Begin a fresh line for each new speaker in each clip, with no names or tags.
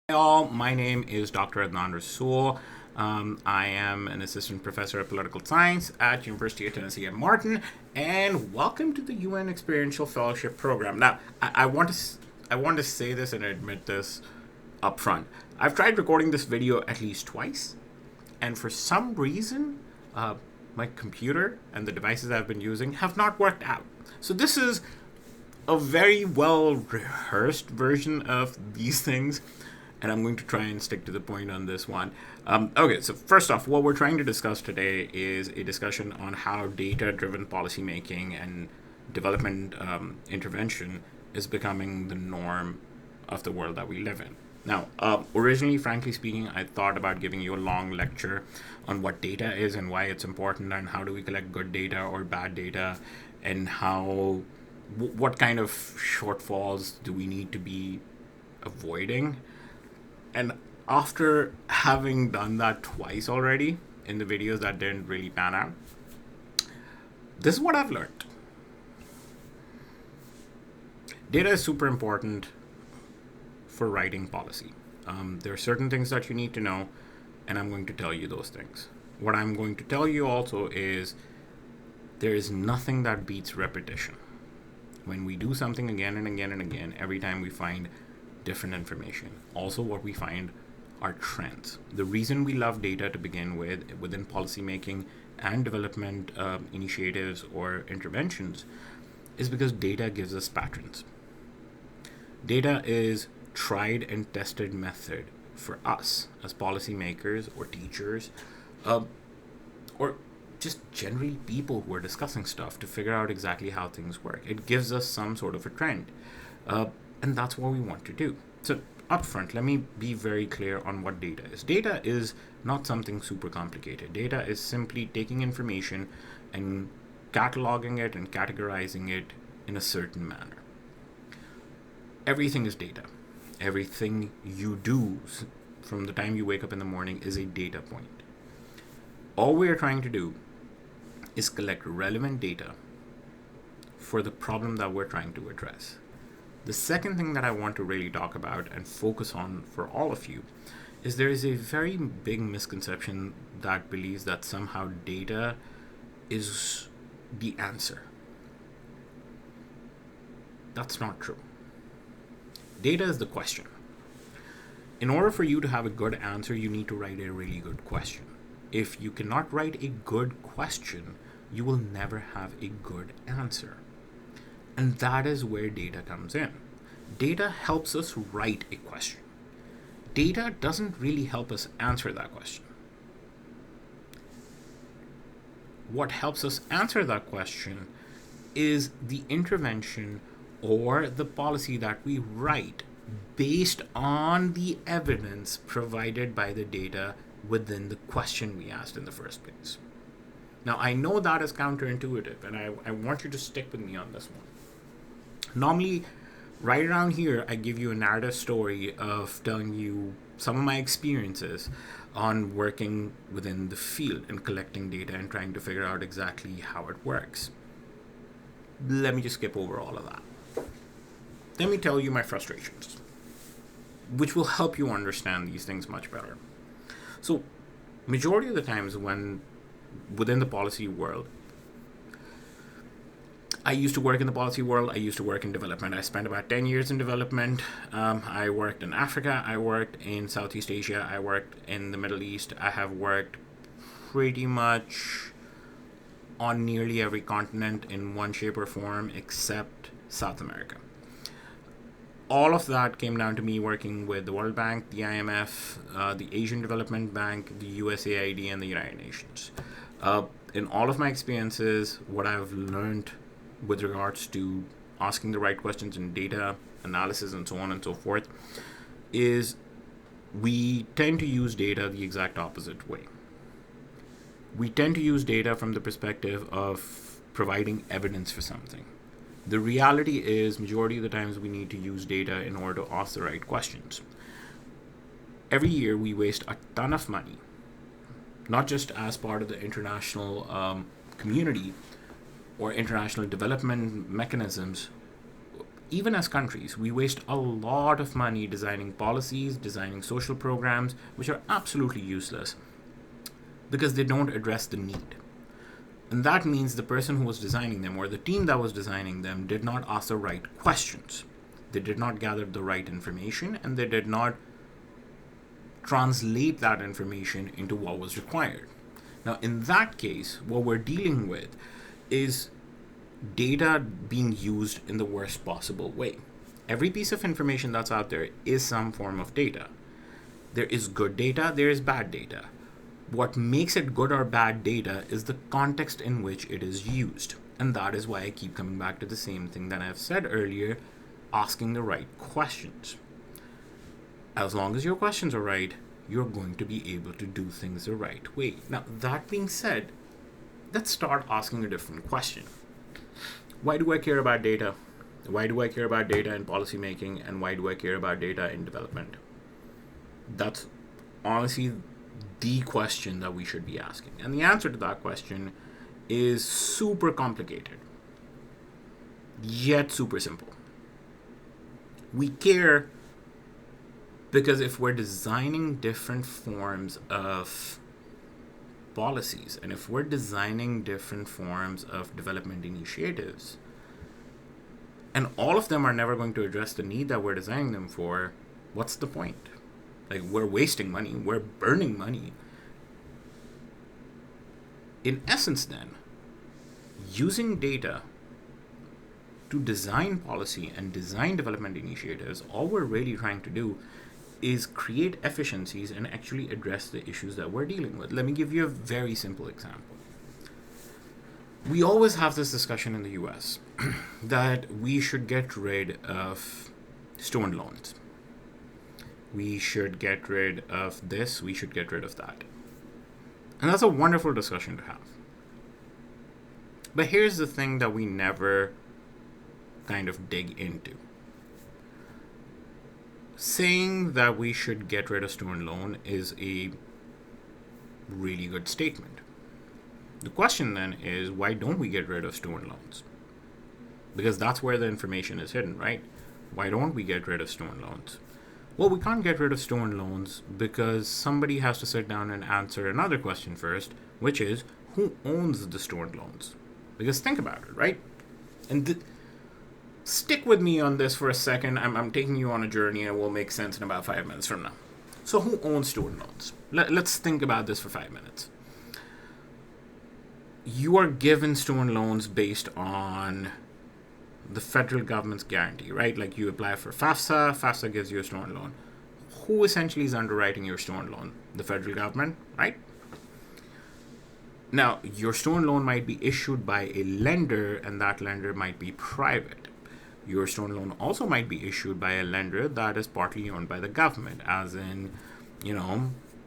Hi all, my name is Dr. Adnan Rasool. I am an assistant professor of political science at University of Tennessee at Martin, and welcome to the UN Experiential Fellowship Program. Now, I want to say this and admit this up front. I've tried recording this video at least twice, and for some reason, my computer and the devices I've been using have not worked out. So this is a very well rehearsed version of these things, and I'm going to try and stick to the point on this one. Okay, so first off, what we're trying to discuss today is a discussion on how data-driven policymaking and development intervention is becoming the norm of the world that we live in. Now, originally, frankly speaking, I thought about giving you a long lecture on what data is and why it's important and how do we collect good data or bad data and what kind of shortfalls do we need to be avoiding. And after having done that twice already in the videos that didn't really pan out, this is what I've learned. Data is super important for writing policy. There are certain things that you need to know, and I'm going to tell you those things. What I'm going to tell you also is there is nothing that beats repetition. When we do something again and again and again, every time we find different information. Also, what we find are trends. The reason we love data to begin with within policymaking and development initiatives or interventions is because data gives us patterns. Data is tried and tested method for us as policymakers or teachers or just generally people who are discussing stuff to figure out exactly how things work. It gives us some sort of a trend. And that's what we want to do. So up front, let me be very clear on what data is. Data is not something super complicated. Data is simply taking information and cataloging it and categorizing it in a certain manner. Everything is data. Everything you do from the time you wake up in the morning is a data point. All we are trying to do is collect relevant data for the problem that we're trying to address. The second thing that I want to really talk about and focus on for all of you is there is a very big misconception that believes that somehow data is the answer. That's not true. Data is the question. In order for you to have a good answer, you need to write a really good question. If you cannot write a good question, you will never have a good answer. And that is where data comes in. Data helps us write a question. Data doesn't really help us answer that question. What helps us answer that question is the intervention or the policy that we write based on the evidence provided by the data within the question we asked in the first place. Now, I know that is counterintuitive, and I want you to stick with me on this one. Normally, right around here, I give you a narrative story of telling you some of my experiences on working within the field and collecting data and trying to figure out exactly how it works. Let me just skip over all of that. Let me tell you my frustrations, which will help you understand these things much better. So, majority of the times when within the policy world, I used to work in the policy world. I used to work in development. I spent about 10 years in development. I worked in Africa. I worked in Southeast Asia. I worked in the Middle East. I have worked pretty much on nearly every continent in one shape or form except South America. All of that came down to me working with the World Bank, the IMF, the Asian Development Bank, the USAID, and the United Nations. In all of my experiences, what I've learned with regards to asking the right questions in data analysis and so on and so forth is we tend to use data the exact opposite way. We tend to use data from the perspective of providing evidence for something. The reality is majority of the times we need to use data in order to ask the right questions. Every year we waste a ton of money, not just as part of the international community or international development mechanisms Even as countries, we waste a lot of money designing policies, designing social programs, which are absolutely useless because they don't address the need. And that means the person who was designing them, or the team that was designing them, did not ask the right questions. They did not gather the right information, and they did not translate that information into what was required. Now, in that case, what we're dealing with is data being used in the worst possible way. Every piece of information that's out there is some form of data. There is good data, there is bad data. What makes it good or bad data is the context in which it is used. And that is why I keep coming back to the same thing that I've said earlier, asking the right questions. As long as your questions are right, you're going to be able to do things the right way. Now, that being said, let's start asking a different question. Why do I care about data? Why do I care about data in policy making, and why do I care about data in development? That's honestly the question that we should be asking. And the answer to that question is super complicated, yet super simple. We care because if we're designing different forms of policies, and if we're designing different forms of development initiatives, and all of them are never going to address the need that we're designing them for, what's the point? Like, we're wasting money, we're burning money. In essence, then, using data to design policy and design development initiatives, all we're really trying to do is create efficiencies and actually address the issues that we're dealing with. Let me give you a very simple example. We always have this discussion in the US that we should get rid of student loans. We should get rid of this, we should get rid of that. And that's a wonderful discussion to have. But here's the thing that we never kind of dig into. Saying that we should get rid of student loan is a really good statement. The question then is, why don't we get rid of student loans? Because that's where the information is hidden, right? Why don't we get rid of student loans? Well, we can't get rid of student loans because somebody has to sit down and answer another question first, which is, who owns the student loans? Because think about it, right? And stick with me on this for a second. I'm taking you on a journey, and it will make sense in about 5 minutes from now. So who owns student loans? Let's think about this for 5 minutes. You are given student loans based on the federal government's guarantee, right? Like, you apply for FAFSA, FAFSA gives you a student loan. Who essentially is underwriting your student loan? The federal government, right? Now, your student loan might be issued by a lender, and that lender might be private. Your student loan also might be issued by a lender that is partly owned by the government, as in,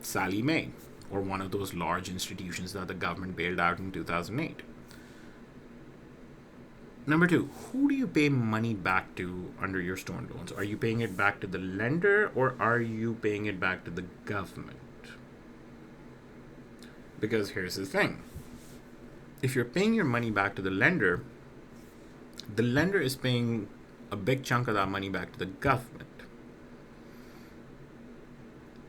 Sallie Mae, or one of those large institutions that the government bailed out in 2008. Number two, who do you pay money back to under your student loans? Are you paying it back to the lender, or are you paying it back to the government? Because here's the thing. If you're paying your money back to the lender is paying a big chunk of that money back to the government.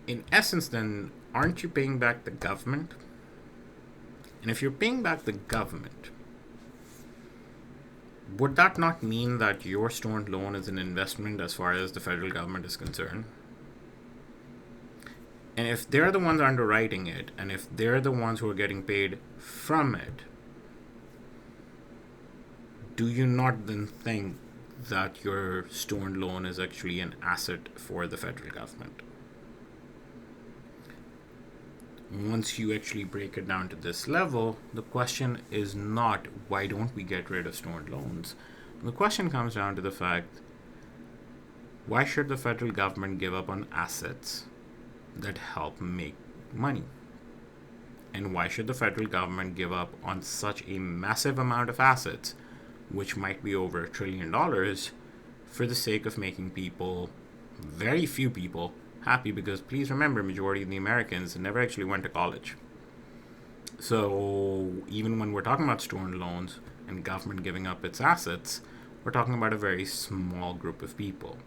In essence, then, aren't you paying back the government? And if you're paying back the government, would that not mean that your student loan is an investment as far as the federal government is concerned? And if they're the ones underwriting it, and if they're the ones who are getting paid from it, do you not then think that your student loan is actually an asset for the federal government? Once you actually break it down to this level, the question is not, why don't we get rid of student loans? The question comes down to the fact, why should the federal government give up on assets that help make money? And why should the federal government give up on such a massive amount of assets, which might be over $1 trillion, for the sake of making people, very few people, happy? Because please remember, majority of the Americans never actually went to college. So even when we're talking about student loans and government giving up its assets, we're talking about a very small group of people.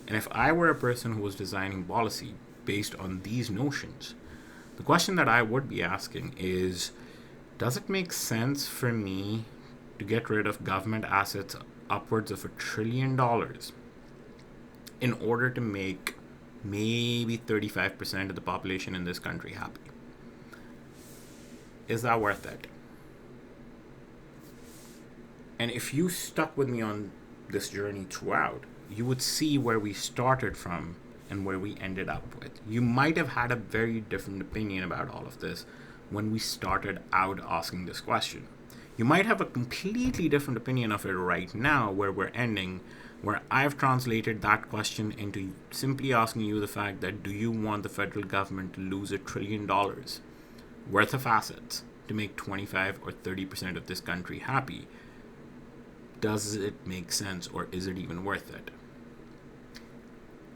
And if I were a person who was designing policy based on these notions, the question that I would be asking is, does it make sense for me to get rid of government assets upwards of $1 trillion in order to make maybe 35% of the population in this country happy? Is that worth it? And if you stuck with me on this journey throughout, you would see where we started from and where we ended up with. You might have had a very different opinion about all of this when we started out asking this question. You might have a completely different opinion of it right now, where we're ending, where I've translated that question into simply asking you the fact that, do you want the federal government to lose $1 trillion worth of assets to make 25 or 30% of this country happy? Does it make sense, or is it even worth it?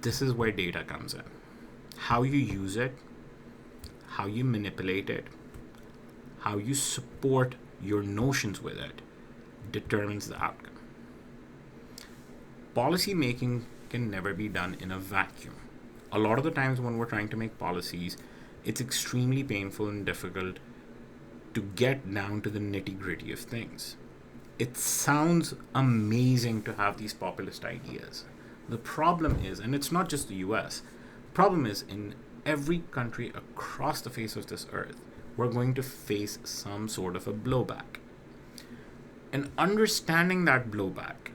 This is where data comes in. How you use it, how you manipulate it, how you support your notions with it determines the outcome. Policy making can never be done in a vacuum. A lot of the times when we're trying to make policies, it's extremely painful and difficult to get down to the nitty-gritty of things. It sounds amazing to have these populist ideas. The problem is, and it's not just the US, the problem is in every country across the face of this earth, we're going to face some sort of a blowback. And understanding that blowback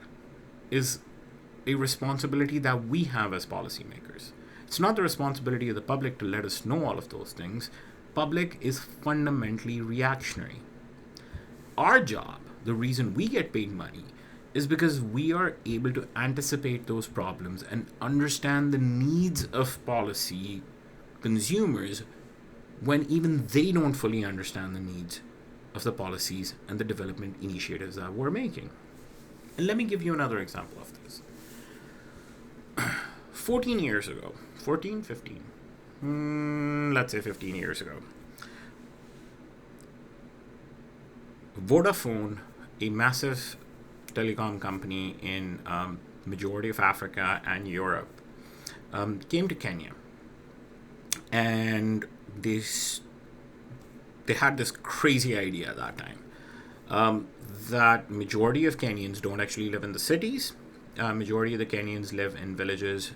is a responsibility that we have as policymakers. It's not the responsibility of the public to let us know all of those things. Public is fundamentally reactionary. Our job, the reason we get paid money, is because we are able to anticipate those problems and understand the needs of policy consumers when even they don't fully understand the needs of the policies and the development initiatives that we're making. And let me give you another example of this. 14 years ago, 14, 15, let's say 15 years ago, Vodafone, a massive telecom company in majority of Africa and Europe, came to Kenya, and they had this crazy idea at that time, that majority of Kenyans don't actually live in the cities. Majority of the Kenyans live in villages.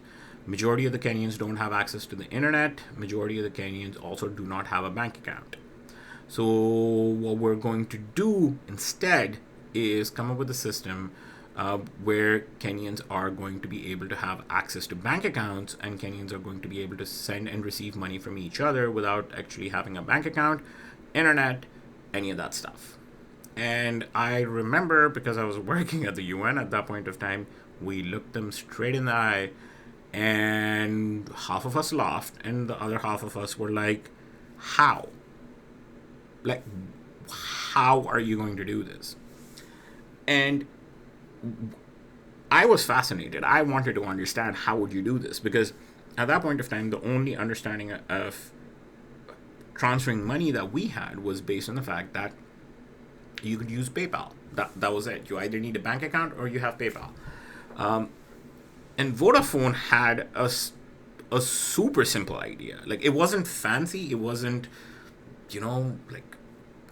Majority of the Kenyans don't have access to the internet. Majority of the Kenyans also do not have a bank account. So what we're going to do instead is come up with a system where Kenyans are going to be able to have access to bank accounts, and Kenyans are going to be able to send and receive money from each other without actually having a bank account, internet, any of that stuff. And I remember, because I was working at the UN at that point of time, we looked them straight in the eye, and half of us laughed, and the other half of us were like, how? Like, how are you going to do this? And I was fascinated. I wanted to understand, how would you do this? Because at that point of time, the only understanding of transferring money that we had was based on the fact that you could use PayPal. That was it. You either need a bank account or you have PayPal. And Vodafone had a super simple idea. Like, it wasn't fancy. It wasn't, like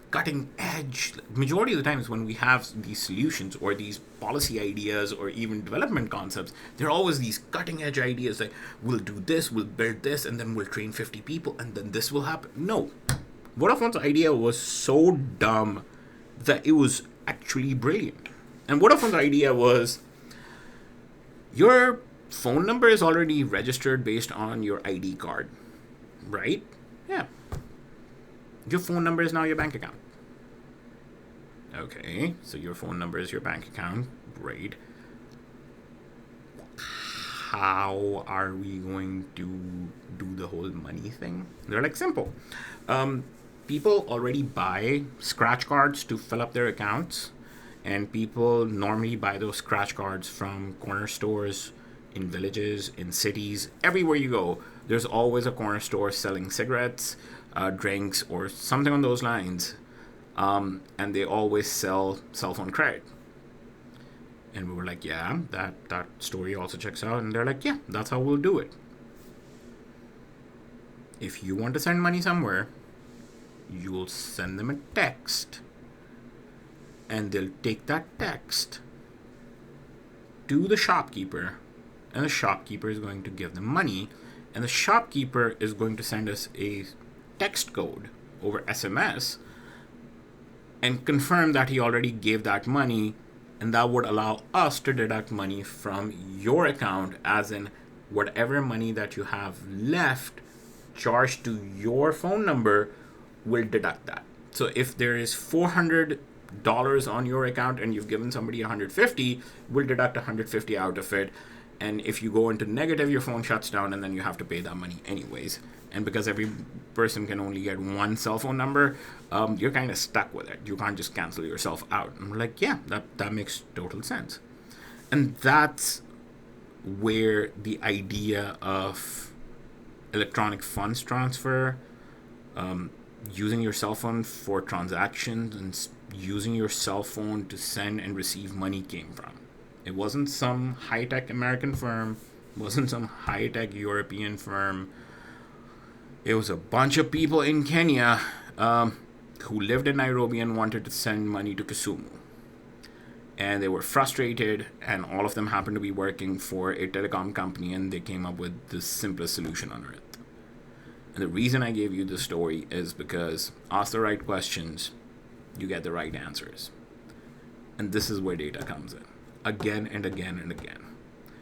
cutting edge. Majority of the times when we have these solutions or these policy ideas or even development concepts, there are always these cutting edge ideas like, we'll do this, we'll build this, and then we'll train 50 people, and then this will happen. No. Vodafone's idea was so dumb that it was actually brilliant. And Vodafone's idea was, your phone number is already registered based on your ID card, right? Yeah. Your phone number is now your bank account. Okay, so your phone number is your bank account. Great. How are we going to do the whole money thing? They're like, simple. People already buy scratch cards to fill up their accounts, and people normally buy those scratch cards from corner stores in villages, in cities. Everywhere you go, there's always a corner store selling cigarettes, drinks, or something on those lines, and they always sell cell phone credit. And we were like, yeah, that story also checks out. And they're like, yeah, that's how we'll do it. If you want to send money somewhere, you'll send them a text, and they'll take that text to the shopkeeper, and the shopkeeper is going to give them money, and the shopkeeper is going to send us a text code over SMS and confirm that he already gave that money, and that would allow us to deduct money from your account, as in whatever money that you have left charged to your phone number will deduct that. So if there is $400 on your account and you've given somebody $150, we'll deduct $150 out of it. And if you go into negative, your phone shuts down, and then you have to pay that money anyways. And because every person can only get one cell phone number, you're kind of stuck with it. You can't just cancel yourself out. And we're like, yeah, that makes total sense. And that's where the idea of electronic funds transfer, using your cell phone for transactions and using your cell phone to send and receive money came from. It wasn't some high-tech American firm. It wasn't some high-tech European firm. It was a bunch of people in Kenya who lived in Nairobi and wanted to send money to Kisumu. And they were frustrated, and all of them happened to be working for a telecom company, and they came up with the simplest solution on earth. And the reason I gave you this story is because ask the right questions, you get the right answers. And this is where data comes in. Again and again and again.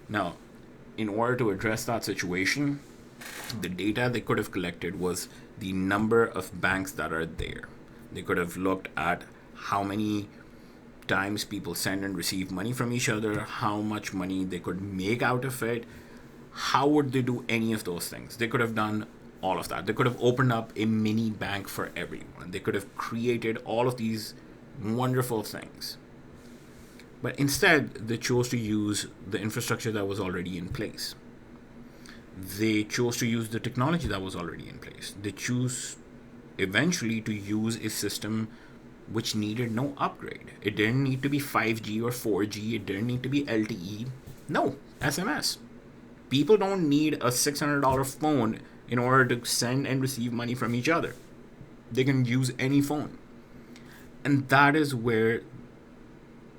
Now, in order to address that situation, the data they could have collected was the number of banks that are there. They could have looked at how many times people send and receive money from each other, how much money they could make out of it. How would they do any of those things? They could have done all of that. They could have opened up a mini bank for everyone. They could have created all of these wonderful things. But instead, they chose to use the infrastructure that was already in place. They chose to use the technology that was already in place. They chose eventually to use a system which needed no upgrade. It didn't need to be 5G or 4G. It didn't need to be LTE. No, SMS. People don't need a $600 phone in order to send and receive money from each other. They can use any phone. And that is where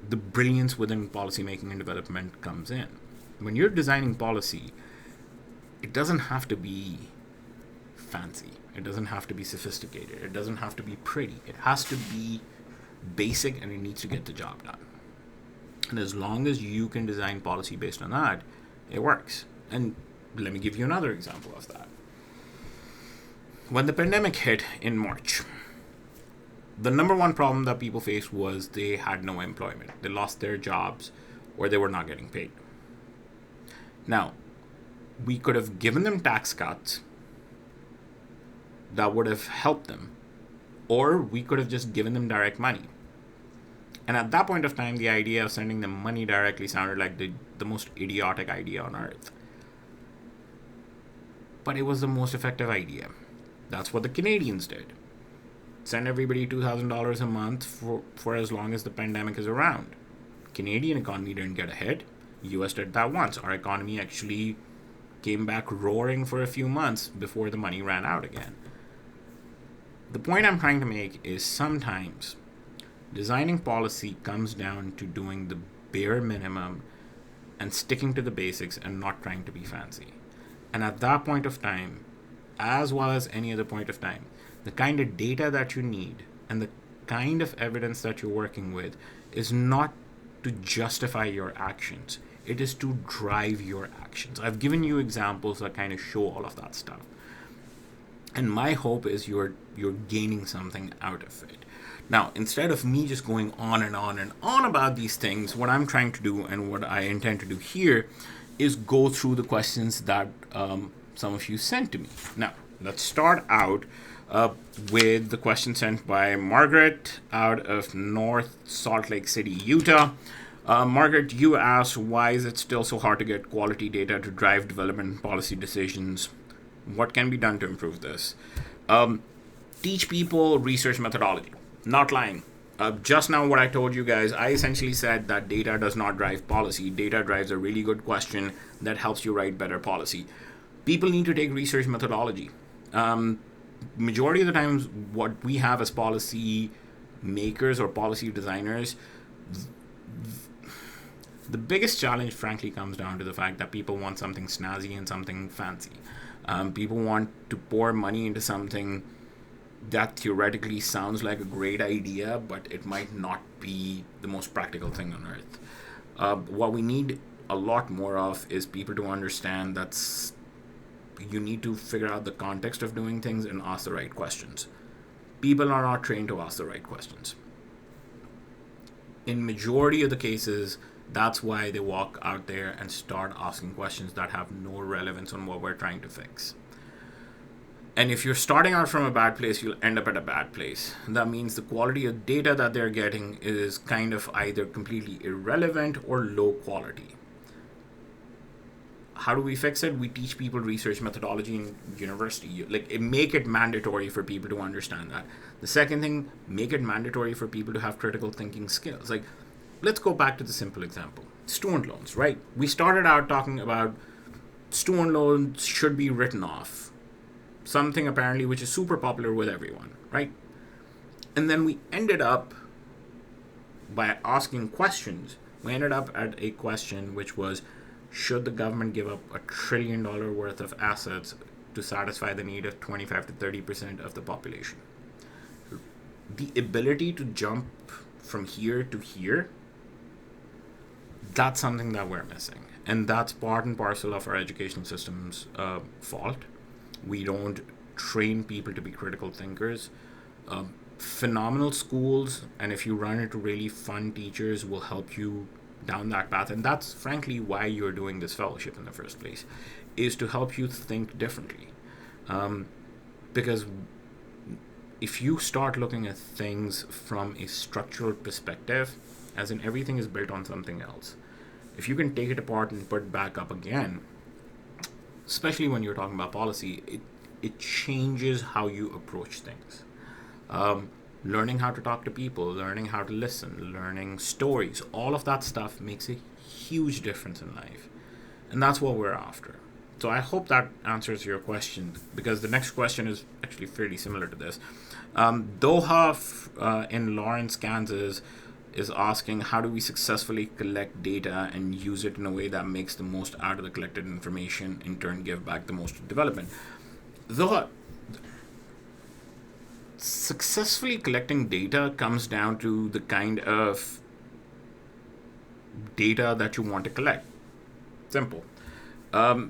the brilliance within policymaking and development comes in. When you're designing policy, it doesn't have to be fancy. It doesn't have to be sophisticated. It doesn't have to be pretty. It has to be basic, and it needs to get the job done. And as long as you can design policy based on that, it works. And let me give you another example of that. When the pandemic hit in March, the number one problem that people faced was they had no employment. They lost their jobs, or they were not getting paid. Now, we could have given them tax cuts that would have helped them, or we could have just given them direct money. And at that point of time, the idea of sending them money directly sounded like the most idiotic idea on earth. But it was the most effective idea. That's what the Canadians did. Send everybody $2,000 a month for as long as the pandemic is around. Canadian economy didn't get ahead. US did that once. Our economy actually came back roaring for a few months before the money ran out again. The point I'm trying to make is sometimes designing policy comes down to doing the bare minimum and sticking to the basics and not trying to be fancy. And at that point of time, as well as any other point of time, the kind of data that you need and the kind of evidence that you're working with is not to justify your actions. It is to drive your actions. I've given you examples that kind of show all of that stuff. And my hope is you're gaining something out of it. Now, instead of me just going on and on and on about these things, what I'm trying to do and what I intend to do here is go through the questions that some of you sent to me. Now, let's start out with the question sent by Margaret out of North Salt Lake City, Utah. Margaret, you asked, why is it still so hard to get quality data to drive development and policy decisions? What can be done to improve this? Teach people research methodology. Not lying. Just now, what I told you guys, I essentially said that data does not drive policy. Data drives a really good question that helps you write better policy. People need to take research methodology. Majority of the times, what we have as policy makers or policy designers, the biggest challenge, frankly, comes down to the fact that people want something snazzy and something fancy. People want to pour money into something that theoretically sounds like a great idea, but it might not be the most practical thing on earth. What we need a lot more of is people to understand that you need to figure out the context of doing things and ask the right questions. People are not trained to ask the right questions. In majority of the cases, that's why they walk out there and start asking questions that have no relevance on what we're trying to fix. And if you're starting out from a bad place, you'll end up at a bad place. That means the quality of data that they're getting is kind of either completely irrelevant or low quality. How do we fix it? We teach people research methodology in university. Make it mandatory for people to understand that. The second thing, make it mandatory for people to have critical thinking skills. Let's go back to the simple example. Student loans, right? We started out talking about student loans should be written off. Something apparently which is super popular with everyone, right? And then we ended up by asking questions. We ended up at a question which was, should the government give up $1 trillion worth of assets to satisfy the need of 25 to 30% of the population? The ability to jump from here to here, that's something that we're missing. And that's part and parcel of our education system's fault. We don't train people to be critical thinkers. Phenomenal schools, and if you run into really fun teachers, will help you down that path. And that's frankly why you're doing this fellowship in the first place, is to help you think differently. Because if you start looking at things from a structural perspective, as in everything is built on something else, if you can take it apart and put it back up again, especially when you're talking about policy, it changes how you approach things. Learning how to talk to people, learning how to listen, learning stories, all of that stuff makes a huge difference in life. And that's what we're after. So I hope that answers your question, because the next question is actually fairly similar to this. Doha in Lawrence, Kansas is asking, how do we successfully collect data and use it in a way that makes the most out of the collected information, in turn give back the most to development? Though successfully collecting data comes down to the kind of data that you want to collect. Simple. How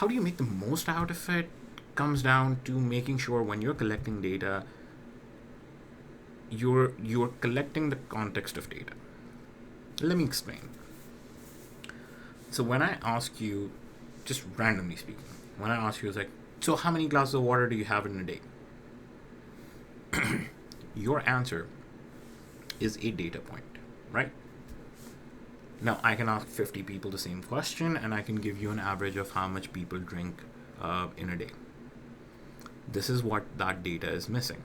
do you make the most out of it comes down to making sure when you're collecting data, you're collecting the context of data. Let me explain. So when I ask you, just randomly speaking, when I ask you, it's like, so how many glasses of water do you have in a day? Your answer is a data point, right? Now, I can ask 50 people the same question, and I can give you an average of how much people drink in a day. This is what that data is missing.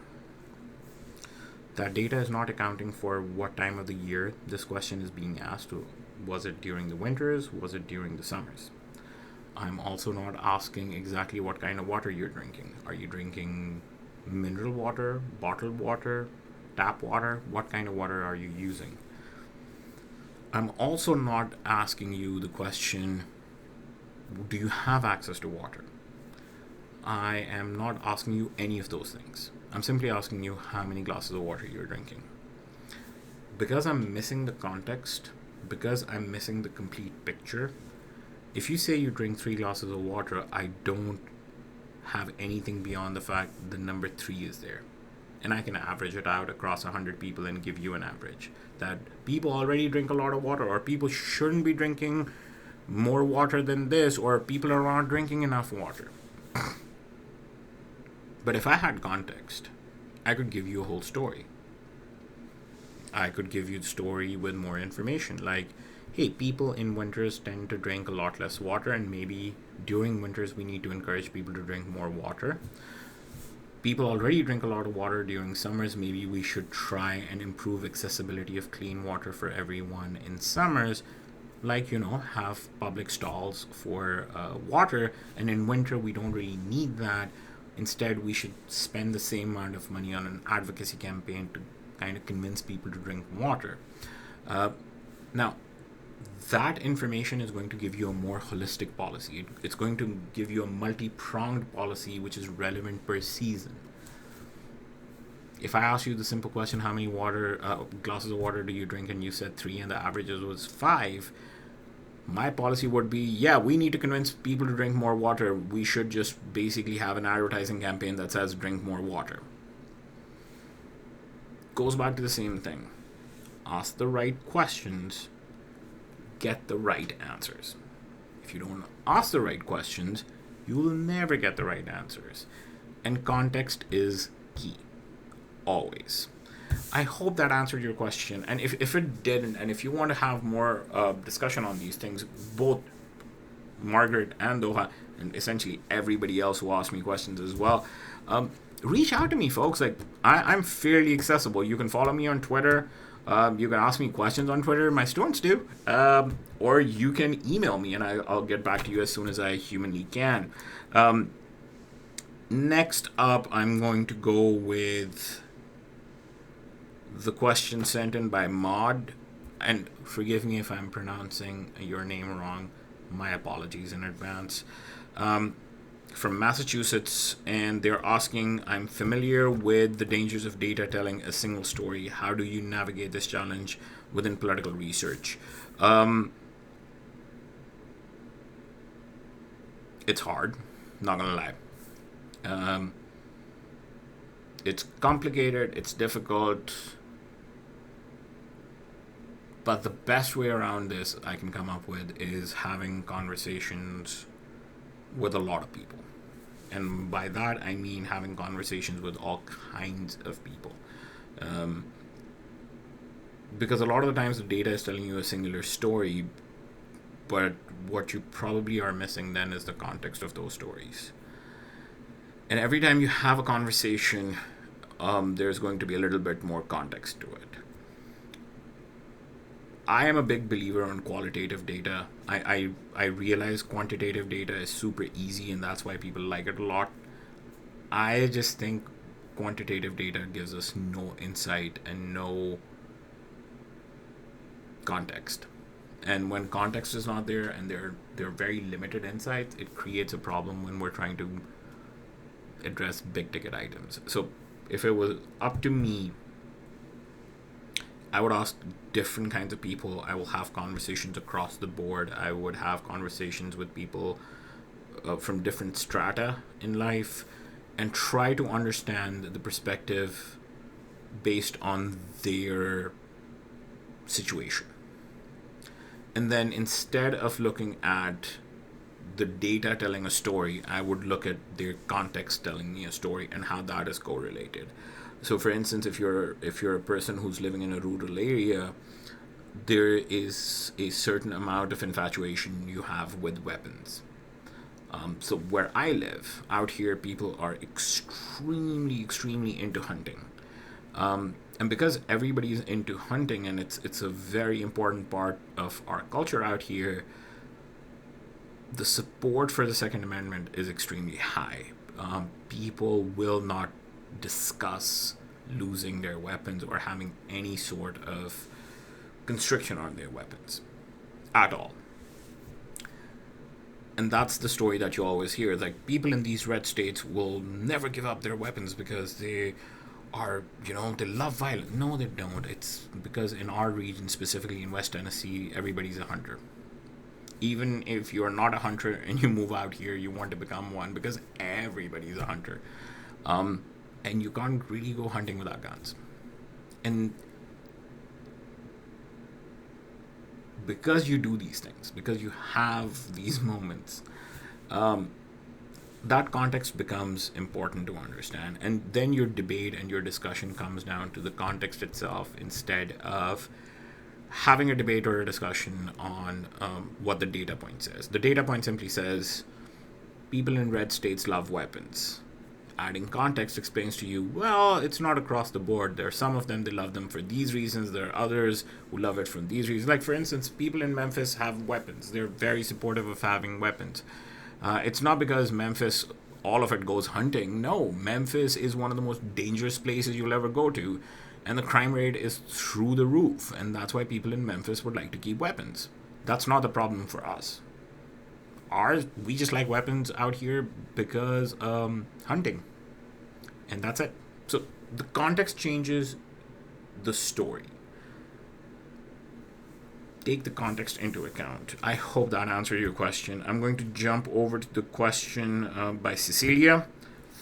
That data is not accounting for what time of the year this question is being asked. Was it during the winters? Was it during the summers? I'm also not asking exactly what kind of water you're drinking. Are you drinking mineral water, bottled water, tap water? What kind of water are you using? I'm also not asking you the question, do you have access to water? I am not asking you any of those things. I'm simply asking you how many glasses of water you're drinking. Because I'm missing the context, because I'm missing the complete picture, if you say you drink 3 glasses of water, I don't have anything beyond the fact the number 3 is there. And I can average it out across 100 people and give you an average. That people already drink a lot of water, or people shouldn't be drinking more water than this, or people are not drinking enough water. But if I had context, I could give you a whole story. I could give you the story with more information, like, hey, people in winters tend to drink a lot less water, and maybe during winters we need to encourage people to drink more water. people already drink a lot of water during summers. Maybe we should try and improve accessibility of clean water for everyone in summers, like, have public stalls for water, and in winter we don't really need that. Instead, we should spend the same amount of money on an advocacy campaign to kind of convince people to drink water. Now, that information is going to give you a more holistic policy. It's going to give you a multi-pronged policy which is relevant per season. If I asked you the simple question, how many glasses of water do you drink, and you said 3 and the average was 5, my policy would be, yeah, we need to convince people to drink more water. We should just basically have an advertising campaign that says drink more water. Goes back to the same thing. Ask the right questions, get the right answers. If you don't ask the right questions, you will never get the right answers. And context is key. Always. I hope that answered your question. And if it didn't, and if you want to have more discussion on these things, both Margaret and Doha, and essentially everybody else who asked me questions as well, reach out to me, folks. Like, I'm fairly accessible. You can follow me on Twitter. You can ask me questions on Twitter. My students do. Or you can email me, and I'll get back to you as soon as I humanly can. Next up, I'm going to go with the question sent in by Maud. And forgive me if I'm pronouncing your name wrong. My apologies in advance. From Massachusetts, and they're asking, I'm familiar with the dangers of data telling a single story. How do you navigate this challenge within political research? It's hard, not gonna lie. It's complicated, it's difficult, but the best way around this I can come up with is having conversations with a lot of people. And by that, I mean having conversations with all kinds of people. Because a lot of the times the data is telling you a singular story, but what you probably are missing then is the context of those stories. And every time you have a conversation, there's going to be a little bit more context to it. I am a big believer on qualitative data. I realize quantitative data is super easy, and that's why people like it a lot. I just think quantitative data gives us no insight and no context. And when context is not there and there are very limited insights, it creates a problem when we're trying to address big ticket items. So if it was up to me, I would ask different kinds of people. I will have conversations across the board. I would have conversations with people from different strata in life and try to understand the perspective based on their situation. And then instead of looking at the data telling a story, I would look at their context telling me a story and how that is correlated. So for instance, if you're a person who's living in a rural area, there is a certain amount of infatuation you have with weapons. So where I live, out here, people are extremely into hunting. And because everybody's into hunting and it's a very important part of our culture out here, the support for the Second Amendment is extremely high. People will not discuss losing their weapons or having any sort of constriction on their weapons at all. And that's the story that you always hear. Like, people in these red states will never give up their weapons because they are, they love violence. No, they don't. It's because in our region, specifically in West Tennessee, everybody's a hunter. Even if you're not a hunter and you move out here, you want to become one because everybody's a hunter. And you can't really go hunting without guns. And because you do these things, because you have these moments, that context becomes important to understand. And then your debate and your discussion comes down to the context itself instead of having a debate or a discussion on what the data point says. The data point simply says people in red states love weapons. adding context explains to you, well, it's not across the board. There are some of them, they love them for these reasons. There are others who love it for these reasons. Like, for instance, people in Memphis have weapons. They're very supportive of having weapons. It's not because Memphis, all of it goes hunting. No, Memphis is one of the most dangerous places you'll ever go to. And the crime rate is through the roof. And that's why people in Memphis would like to keep weapons. That's not the problem for us. We just like weapons out here because hunting, and that's it. So the context changes the story. Take the context into account. I hope that answered your question. I'm going to jump over to the question by Cecilia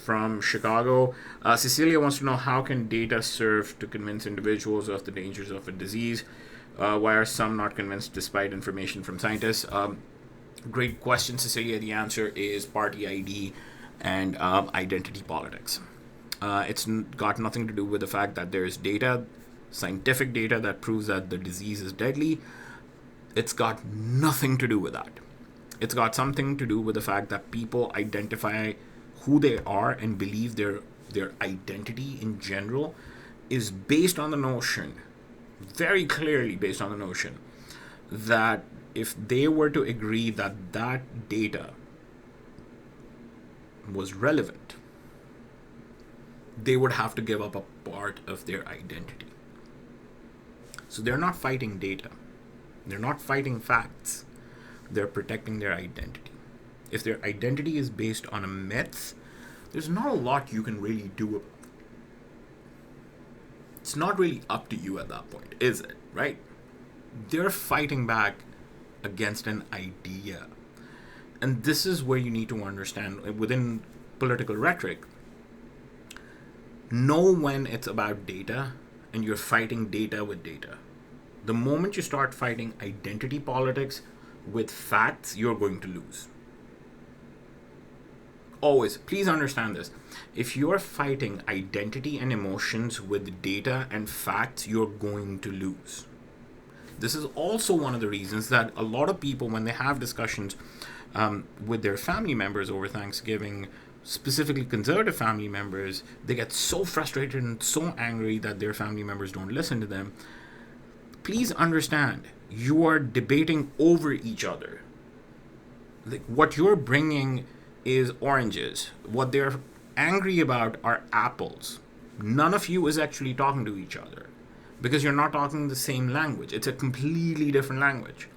from Chicago. Cecilia wants to know, how can data serve to convince individuals of the dangers of a disease? Why are some not convinced despite information from scientists? Great question, Cecilia. The answer is party ID and identity politics. It's got nothing to do with the fact that there's data, scientific data that proves that the disease is deadly. It's got nothing to do with that. It's got something to do with the fact that people identify who they are and believe their identity in general is based on the notion, very clearly based on the notion, that if they were to agree that that data was relevant, they would have to give up a part of their identity. So they're not fighting data. They're not fighting facts. They're protecting their identity. If their identity is based on a myth, there's not a lot you can really do about it. It's not really up to you at that point, is it? Right? They're fighting back against an idea. And this is where you need to understand, within political rhetoric, know when it's about data and you're fighting data with data. The moment you start fighting identity politics with facts, you're going to lose. Always, please understand this. If you're fighting identity and emotions with data and facts, you're going to lose. This is also one of the reasons that a lot of people, when they have discussions with their family members over Thanksgiving, specifically conservative family members, they get so frustrated and so angry that their family members don't listen to them. Please understand, you are debating over each other. Like, what you're bringing is oranges. What they're angry about are apples. None of you is actually talking to each other, because you're not talking the same language. It's a completely different language.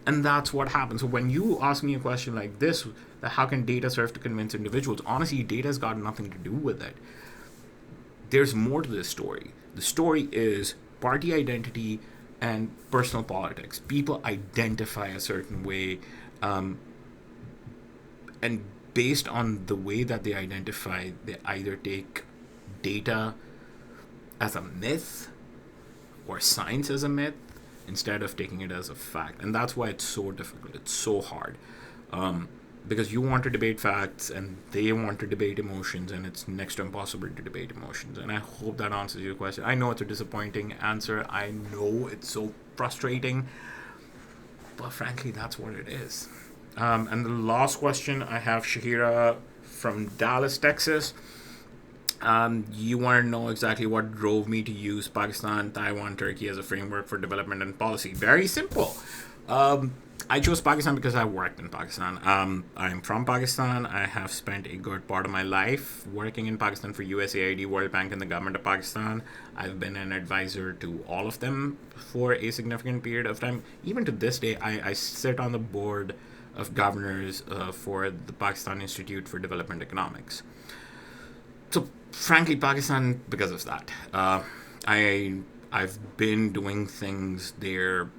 And that's what happens. So when you ask me a question like this, that how can data serve to convince individuals? Honestly, data's got nothing to do with it. There's more to this story. The story is party identity and personal politics. People identify a certain way, and based on the way that they identify, they either take data as a myth or science as a myth instead of taking it as a fact. And that's why it's so difficult. It's so hard. Because you want to debate facts and they want to debate emotions, and it's next to impossible to debate emotions. And I hope that answers your question. I know it's a disappointing answer. I know it's so frustrating. But frankly, that's what it is. And the last question I have, Shahira from Dallas, Texas. You want to know exactly what drove me to use Pakistan, Taiwan, Turkey as a framework for development and policy. Very simple. I chose Pakistan because I worked in Pakistan. I'm from Pakistan. I have spent a good part of my life working in Pakistan for USAID, World Bank, and the government of Pakistan. I've been an advisor to all of them for a significant period of time. Even to this day, I sit on the board of governors for the Pakistan Institute for Development Economics. So, frankly, Pakistan, because of that. I've been doing things there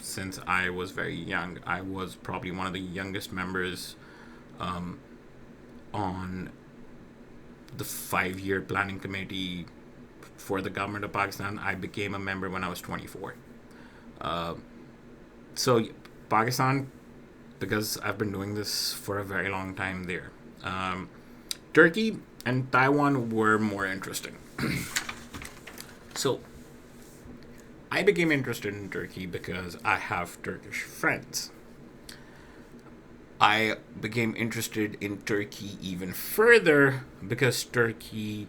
since I was very young. I was probably one of the youngest members on the 5-year planning committee for the government of Pakistan. I became a member when I was 24. So Pakistan, because I've been doing this for a very long time there. Turkey and Taiwan were more interesting. So I became interested in Turkey because I have Turkish friends. I became interested in Turkey even further because Turkey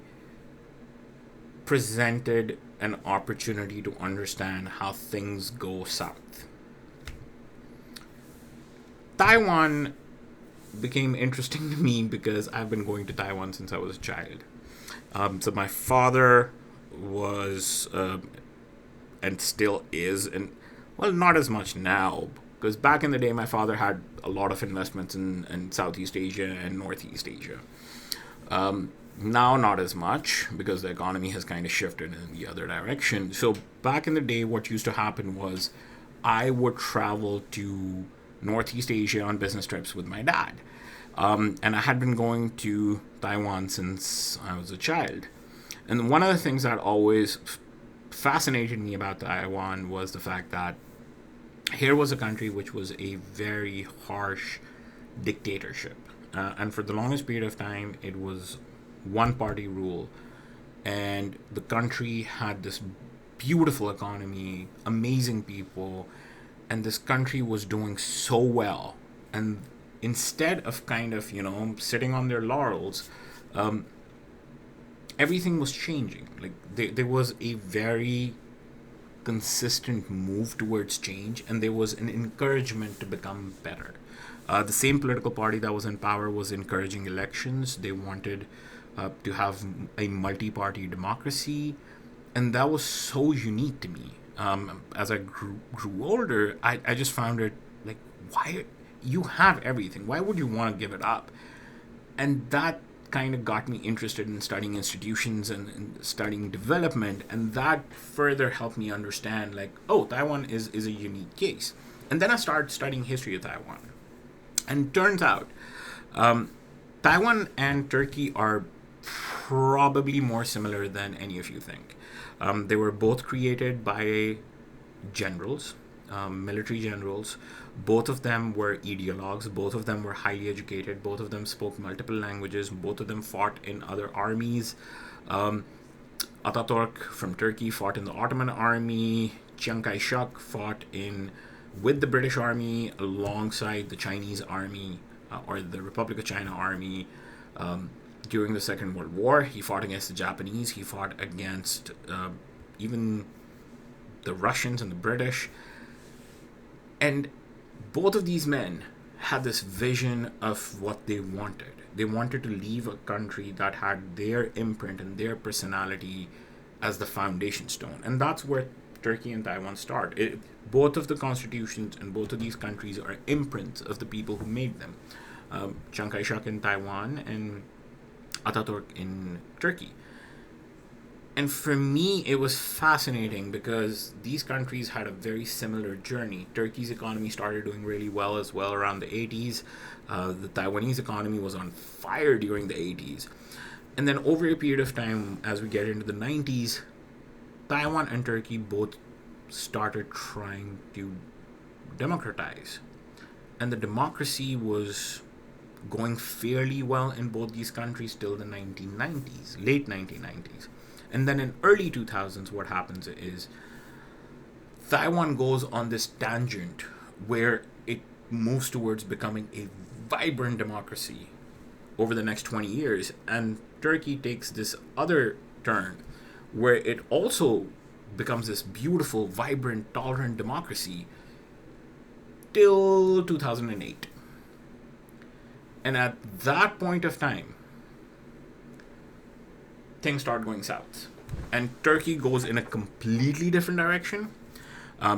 presented an opportunity to understand how things go south. Taiwan became interesting to me because I've been going to Taiwan since I was a child. So my father was, and still is, and well, not as much now, because back in the day, my father had a lot of investments in Southeast Asia and Northeast Asia. Now, not as much because the economy has kind of shifted in the other direction. So, back in the day, what used to happen was I would travel to Northeast Asia on business trips with my dad. And I had been going to Taiwan since I was a child. And one of the things that always fascinated me about Taiwan was the fact that here was a country which was a very harsh dictatorship. And for the longest period of time, it was one party rule. And the country had this beautiful economy, amazing people, and this country was doing so well. And instead of kind of, sitting on their laurels, everything was changing. Like, there was a very consistent move towards change, and there was an encouragement to become better. The same political party that was in power was encouraging elections. They wanted to have a multi-party democracy, and that was so unique to me. As I grew older, I just found it like, why you have everything? Why would you want to give it up? And that kind of got me interested in studying institutions and studying development, and that further helped me understand, like, oh, Taiwan is a unique case. And then I started studying history of Taiwan, and turns out Taiwan and Turkey are probably more similar than any of you think. They were both created by generals, military generals. Both of them were ideologues. Both of them were highly educated. Both of them spoke multiple languages. Both of them fought in other armies. Ataturk from Turkey fought in the Ottoman army. Chiang Kai-shek fought with the British army alongside the Chinese army, or the Republic of China army. During the Second World War, he fought against the Japanese. He fought against even the Russians and the British. And both of these men had this vision of what they wanted. They wanted to leave a country that had their imprint and their personality as the foundation stone. And that's where Turkey and Taiwan start. Both of the constitutions in both of these countries are imprints of the people who made them. Chiang Kai-shek in Taiwan and Ataturk in Turkey. And for me, it was fascinating because these countries had a very similar journey. Turkey's economy started doing really well as well around the 80s. The Taiwanese economy was on fire during the 80s. And then over a period of time, as we get into the 90s, Taiwan and Turkey both started trying to democratize. And the democracy was going fairly well in both these countries till the 1990s, late 1990s. And then in early 2000s, what happens is Taiwan goes on this tangent where it moves towards becoming a vibrant democracy over the next 20 years. And Turkey takes this other turn where it also becomes this beautiful, vibrant, tolerant democracy till 2008. And at that point of time, things start going south. And Turkey goes in a completely different direction,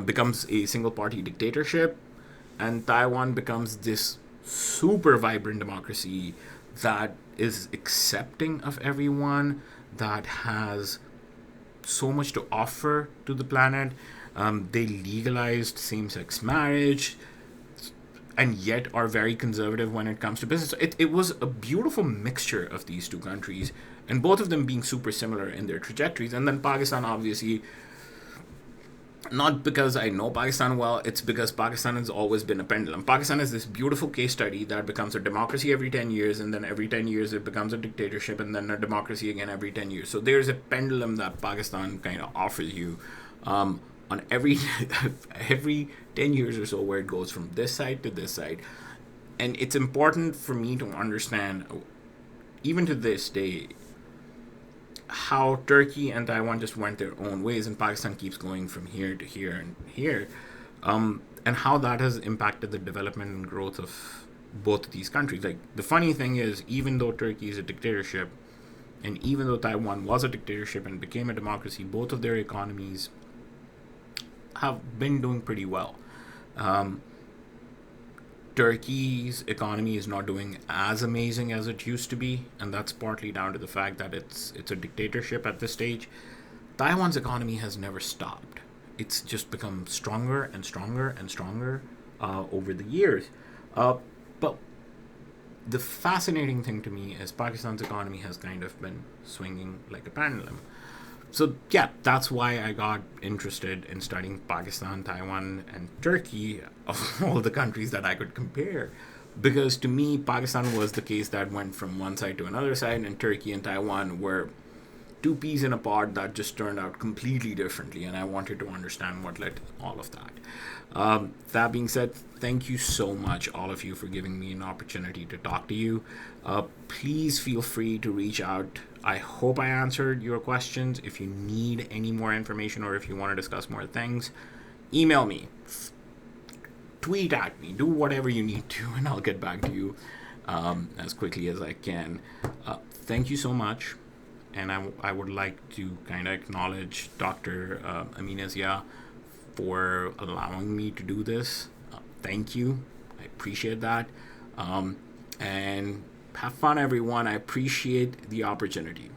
becomes a single party dictatorship, and Taiwan becomes this super vibrant democracy that is accepting of everyone, that has so much to offer to the planet. They legalized same-sex marriage, and yet are very conservative when it comes to business. It was a beautiful mixture of these two countries, and both of them being super similar in their trajectories. And then Pakistan, obviously, not because I know Pakistan well, it's because Pakistan has always been a pendulum. Pakistan is this beautiful case study that becomes a democracy every 10 years, and then every 10 years it becomes a dictatorship, and then a democracy again every 10 years. So there's a pendulum that Pakistan kind of offers you on every 10 years or so, where it goes from this side to this side. And it's important for me to understand, even to this day, how Turkey and Taiwan just went their own ways, and Pakistan keeps going from here to here and here, and how that has impacted the development and growth of both of these countries. Like, the funny thing is, even though Turkey is a dictatorship, and even though Taiwan was a dictatorship and became a democracy, both of their economies have been doing pretty well. Um, Turkey's economy is not doing as amazing as it used to be, and that's partly down to the fact that it's a dictatorship at this stage. Taiwan's economy has never stopped. It's just become stronger and stronger and stronger over the years. But the fascinating thing to me is Pakistan's economy has kind of been swinging like a pendulum. So yeah, that's why I got interested in studying Pakistan, Taiwan, and Turkey, of all the countries that I could compare. Because to me, Pakistan was the case that went from one side to another side, and Turkey and Taiwan were two peas in a pod that just turned out completely differently, and I wanted to understand what led to all of that. That being said, thank you so much, all of you, for giving me an opportunity to talk to you. Please feel free to reach out. I hope I answered your questions. If you need any more information or if you want to discuss more things, email me, tweet at me, do whatever you need to, and I'll get back to you as quickly as I can. Thank you so much. And I would like to kind of acknowledge Dr. Aminazia for allowing me to do this. Thank you. I appreciate that. And have fun, everyone. I appreciate the opportunity.